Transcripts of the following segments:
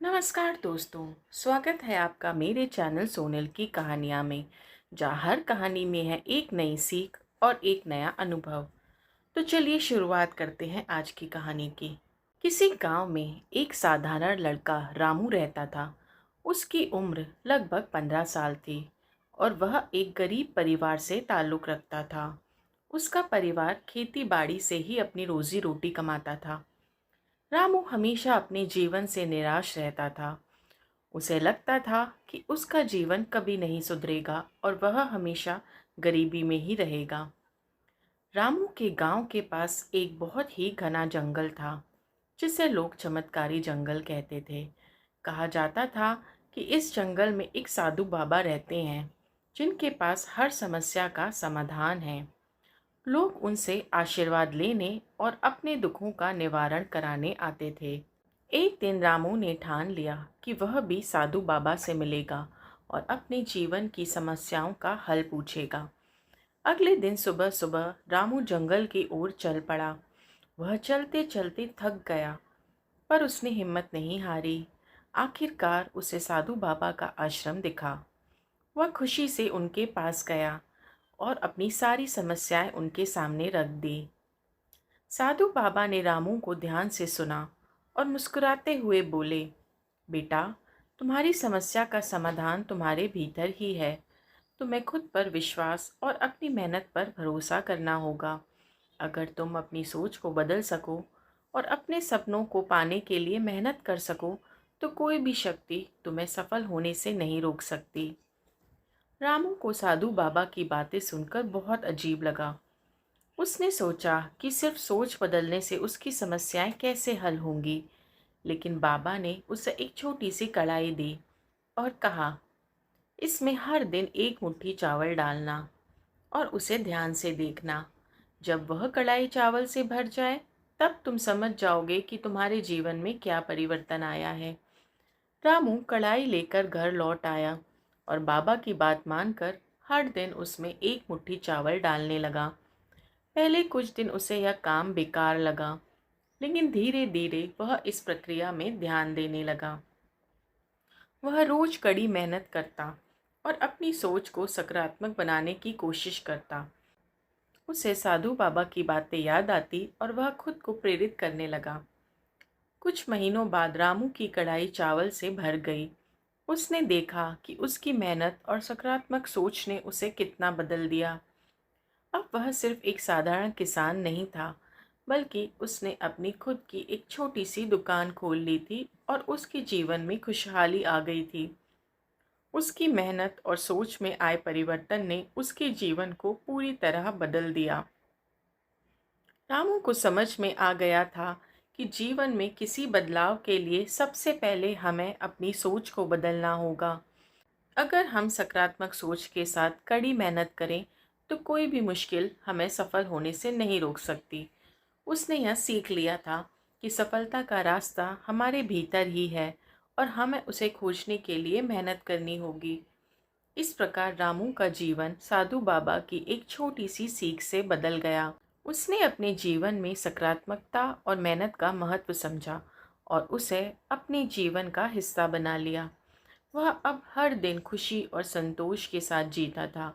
नमस्कार दोस्तों। स्वागत है आपका मेरे चैनल सोनल की कहानियाँ में, जहाँ हर कहानी में है एक नई सीख और एक नया अनुभव। तो चलिए शुरुआत करते हैं आज की कहानी की। किसी गांव में एक साधारण लड़का रामू रहता था। उसकी उम्र लगभग 15 साल थी और वह एक गरीब परिवार से ताल्लुक़ रखता था। उसका परिवार खेती बाड़ी से ही अपनी रोजी रोटी कमाता था। रामू हमेशा अपने जीवन से निराश रहता था। उसे लगता था कि उसका जीवन कभी नहीं सुधरेगा और वह हमेशा गरीबी में ही रहेगा। रामू के गांव के पास एक बहुत ही घना जंगल था, जिसे लोग चमत्कारी जंगल कहते थे। कहा जाता था कि इस जंगल में एक साधु बाबा रहते हैं, जिनके पास हर समस्या का समाधान है। लोग उनसे आशीर्वाद लेने और अपने दुखों का निवारण कराने आते थे। एक दिन रामू ने ठान लिया कि वह भी साधु बाबा से मिलेगा और अपने जीवन की समस्याओं का हल पूछेगा। अगले दिन सुबह सुबह रामू जंगल की ओर चल पड़ा। वह चलते चलते थक गया, पर उसने हिम्मत नहीं हारी। आखिरकार उसे साधु बाबा का आश्रम दिखा। वह खुशी से उनके पास गया और अपनी सारी समस्याएं उनके सामने रख दी। साधु बाबा ने रामू को ध्यान से सुना और मुस्कुराते हुए बोले, बेटा, तुम्हारी समस्या का समाधान तुम्हारे भीतर ही है। तुम्हें खुद पर विश्वास और अपनी मेहनत पर भरोसा करना होगा। अगर तुम अपनी सोच को बदल सको और अपने सपनों को पाने के लिए मेहनत कर सको, तो कोई भी शक्ति तुम्हें सफल होने से नहीं रोक सकती। रामू को साधु बाबा की बातें सुनकर बहुत अजीब लगा। उसने सोचा कि सिर्फ सोच बदलने से उसकी समस्याएं कैसे हल होंगी। लेकिन बाबा ने उसे एक छोटी सी कढ़ाई दी और कहा, इसमें हर दिन एक मुट्ठी चावल डालना और उसे ध्यान से देखना। जब वह कढ़ाई चावल से भर जाए, तब तुम समझ जाओगे कि तुम्हारे जीवन में क्या परिवर्तन आया है। रामू कढ़ाई लेकर घर लौट आया और बाबा की बात मानकर हर दिन उसमें एक मुट्ठी चावल डालने लगा। पहले कुछ दिन उसे यह काम बेकार लगा, लेकिन धीरे धीरे वह इस प्रक्रिया में ध्यान देने लगा। वह रोज कड़ी मेहनत करता और अपनी सोच को सकारात्मक बनाने की कोशिश करता। उसे साधु बाबा की बातें याद आती और वह खुद को प्रेरित करने लगा। कुछ महीनों बाद रामू की कढ़ाई चावल से भर गई। उसने देखा कि उसकी मेहनत और सकारात्मक सोच ने उसे कितना बदल दिया। अब वह सिर्फ एक साधारण किसान नहीं था, बल्कि उसने अपनी खुद की एक छोटी सी दुकान खोल ली थी और उसके जीवन में खुशहाली आ गई थी। उसकी मेहनत और सोच में आए परिवर्तन ने उसके जीवन को पूरी तरह बदल दिया। रामू को समझ में आ गया था कि जीवन में किसी बदलाव के लिए सबसे पहले हमें अपनी सोच को बदलना होगा। अगर हम सकारात्मक सोच के साथ कड़ी मेहनत करें, तो कोई भी मुश्किल हमें सफल होने से नहीं रोक सकती। उसने यह सीख लिया था कि सफलता का रास्ता हमारे भीतर ही है और हमें उसे खोजने के लिए मेहनत करनी होगी। इस प्रकार रामू का जीवन साधु बाबा की एक छोटी सी सीख से बदल गया। उसने अपने जीवन में सकारात्मकता और मेहनत का महत्व समझा और उसे अपने जीवन का हिस्सा बना लिया। वह अब हर दिन खुशी और संतोष के साथ जीता था,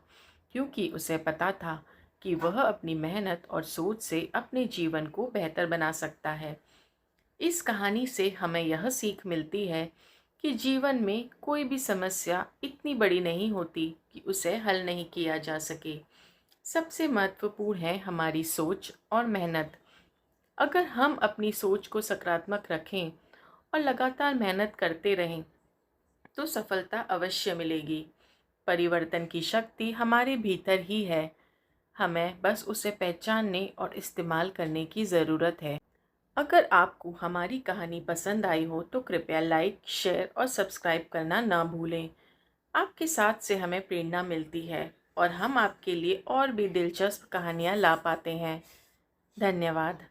क्योंकि उसे पता था कि वह अपनी मेहनत और सोच से अपने जीवन को बेहतर बना सकता है। इस कहानी से हमें यह सीख मिलती है कि जीवन में कोई भी समस्या इतनी बड़ी नहीं होती कि उसे हल नहीं किया जा सके। सबसे महत्वपूर्ण है हमारी सोच और मेहनत। अगर हम अपनी सोच को सकारात्मक रखें और लगातार मेहनत करते रहें, तो सफलता अवश्य मिलेगी। परिवर्तन की शक्ति हमारे भीतर ही है, हमें बस उसे पहचानने और इस्तेमाल करने की ज़रूरत है। अगर आपको हमारी कहानी पसंद आई हो तो कृपया लाइक, शेयर और सब्सक्राइब करना ना भूलें। आपके साथ से हमें प्रेरणा मिलती है और हम आपके लिए और भी दिलचस्प कहानियाँ ला पाते हैं। धन्यवाद।